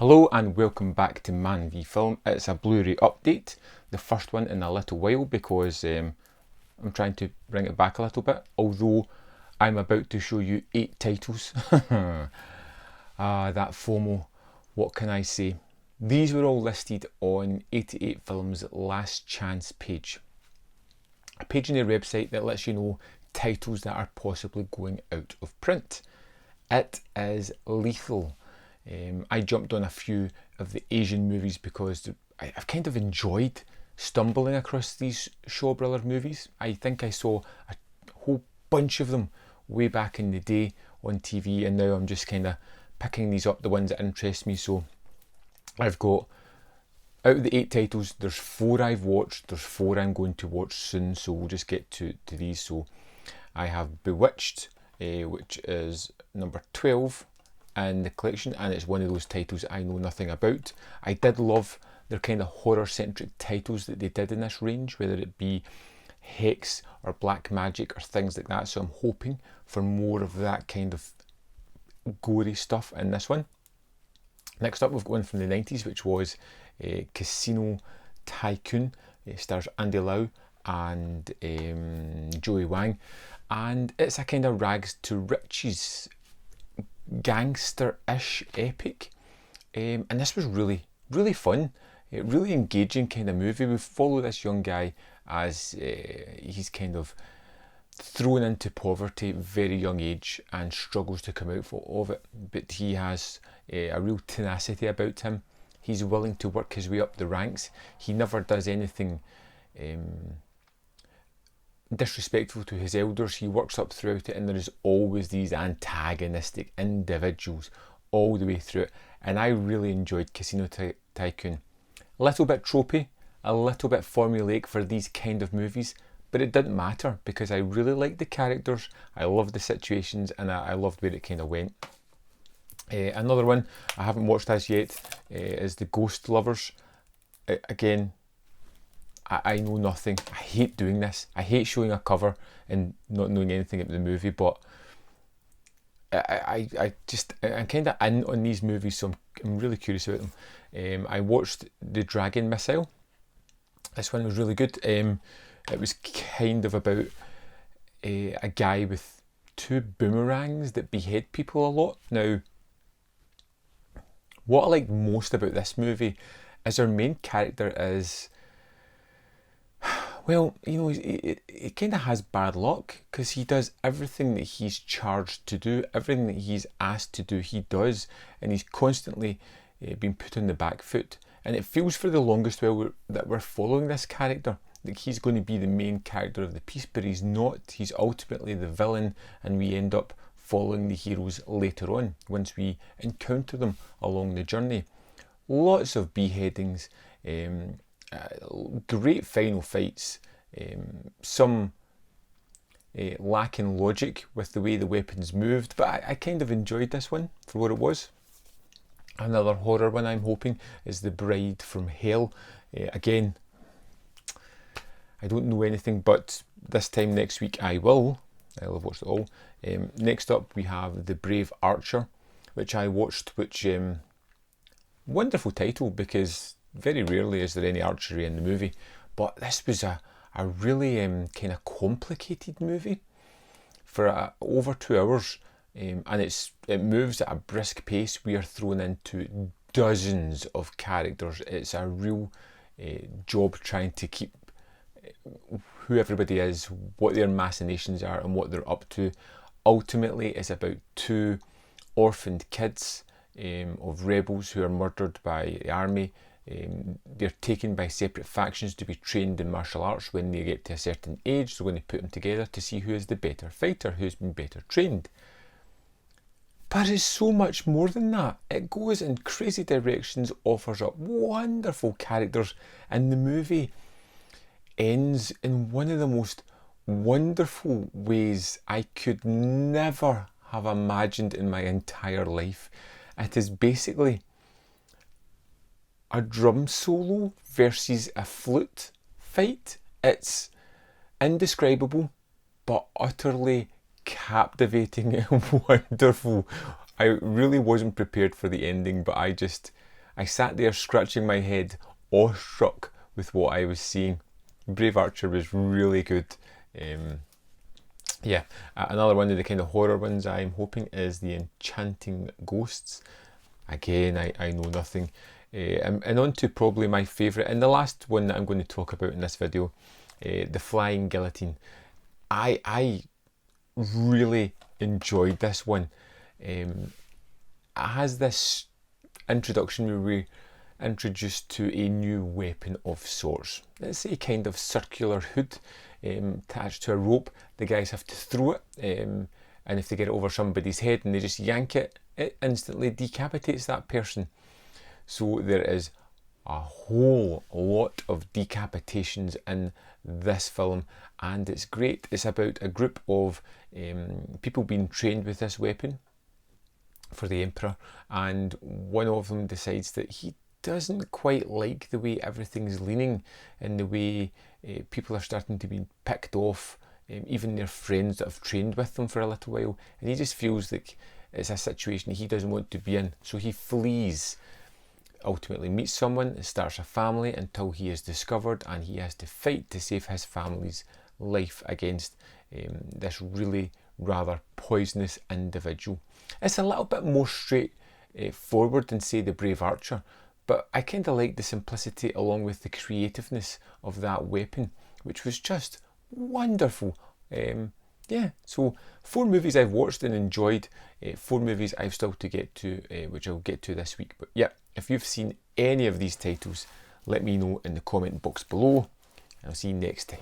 Hello and welcome back to ManVFilm. It's a Blu-ray update, the first one in a little while because I'm trying to bring it back a little bit, although I'm about to show you 8 titles. That FOMO, what can I say? These were all listed on 88 Films' last chance page. A page on their website that lets you know titles that are possibly going out of print. It is lethal. I jumped on a few of the Asian movies because I've kind of enjoyed stumbling across these Shaw Brothers movies. I think I saw a whole bunch of them way back in the day on TV, and now I'm just kind of picking these up, the ones that interest me. So I've got, out of the 8 titles, there's 4 I've watched, there's 4 I'm going to watch soon, so we'll just get to these. So I have Bewitched, which is number 12 in the collection, and it's one of those titles I know nothing about. I did love their kind of horror-centric titles that they did in this range, whether it be Hex or Black Magic or things like that, so I'm hoping for more of that kind of gory stuff in this one. Next up, we've got one from the 90s, which was Casino Tycoon. It stars Andy Lau and Joey Wang, and it's a kind of rags to riches gangster-ish epic, and this was really fun, really engaging kind of movie. We follow this young guy as he's kind of thrown into poverty at a very young age and struggles to come out of it, but he has a real tenacity about him. He's willing to work his way up the ranks. He never does anything disrespectful to his elders. He works up throughout it, and there is always these antagonistic individuals all the way through it, and I really enjoyed Casino Tycoon. A little bit tropey, a little bit formulaic for these kind of movies, but it didn't matter because I really liked the characters, I loved the situations, and I loved where it kind of went. Another one, I haven't watched as yet, is The Ghost Lovers. Again, I know nothing. I hate doing this. I hate showing a cover and not knowing anything about the movie, but I'm kind of in on these movies, so I'm really curious about them. I watched The Dragon Missile. This one was really good. It was kind of about a guy with 2 boomerangs that behead people a lot. Now, what I like most about this movie is our main character is, well, you know, he kind of has bad luck because he does everything that he's charged to do, everything that he's asked to do, he does, and he's constantly being put on the back foot. And it feels for the longest while that we're following this character, like he's going to be the main character of the piece, but he's not. He's ultimately the villain, and we end up following the heroes later on once we encounter them along the journey. Lots of beheadings, great final fights, some lacking logic with the way the weapons moved, but I kind of enjoyed this one for what it was. Another horror one I'm hoping is The Bride from Hell. Again, I don't know anything, but this time next week I will. I'll have watched it all. Next up we have The Brave Archer, which I watched, which wonderful title because very rarely is there any archery in the movie, but this was a really kind of complicated movie for over 2 hours, and it moves at a brisk pace. We are thrown into dozens of characters. It's a real job trying to keep who everybody is, what their machinations are, and what they're up to. Ultimately, it's about 2 orphaned kids of rebels who are murdered by the army. They're taken by separate factions to be trained in martial arts. When they get to a certain age, they're going to put them together to see who is the better fighter, who's been better trained. But it's so much more than that. It goes in crazy directions, offers up wonderful characters, and the movie ends in one of the most wonderful ways I could never have imagined in my entire life. It is basically a drum solo versus a flute fight. It's indescribable, but utterly captivating and wonderful. I really wasn't prepared for the ending, but I just I sat there scratching my head, awestruck with what I was seeing. Brave Archer was really good. Yeah, another one of the kind of horror ones I'm hoping is The Enchanting Ghosts. Again, I know nothing. And on to probably my favourite, and the last one that I'm going to talk about in this video, The Flying Guillotine. I really enjoyed this one. It has this introduction where we're introduced to a new weapon of sorts. It's a kind of circular hood attached to a rope. The guys have to throw it, and if they get it over somebody's head and they just yank it, it instantly decapitates that person. So there is a whole lot of decapitations in this film, and it's great. It's about a group of people being trained with this weapon for the Emperor, and one of them decides that he doesn't quite like the way everything's leaning and the way people are starting to be picked off, even their friends that have trained with them for a little while, and he just feels like it's a situation he doesn't want to be in, so he flees, ultimately meets someone, starts a family until he is discovered, and he has to fight to save his family's life against this really rather poisonous individual. It's a little bit more straight forward than, say, The Brave Archer, but I kind of like the simplicity along with the creativeness of that weapon, which was just wonderful. Yeah, so 4 movies I've watched and enjoyed, 4 movies I've still to get to, which I'll get to this week. But yeah, if you've seen any of these titles, let me know in the comment box below, and I'll see you next time.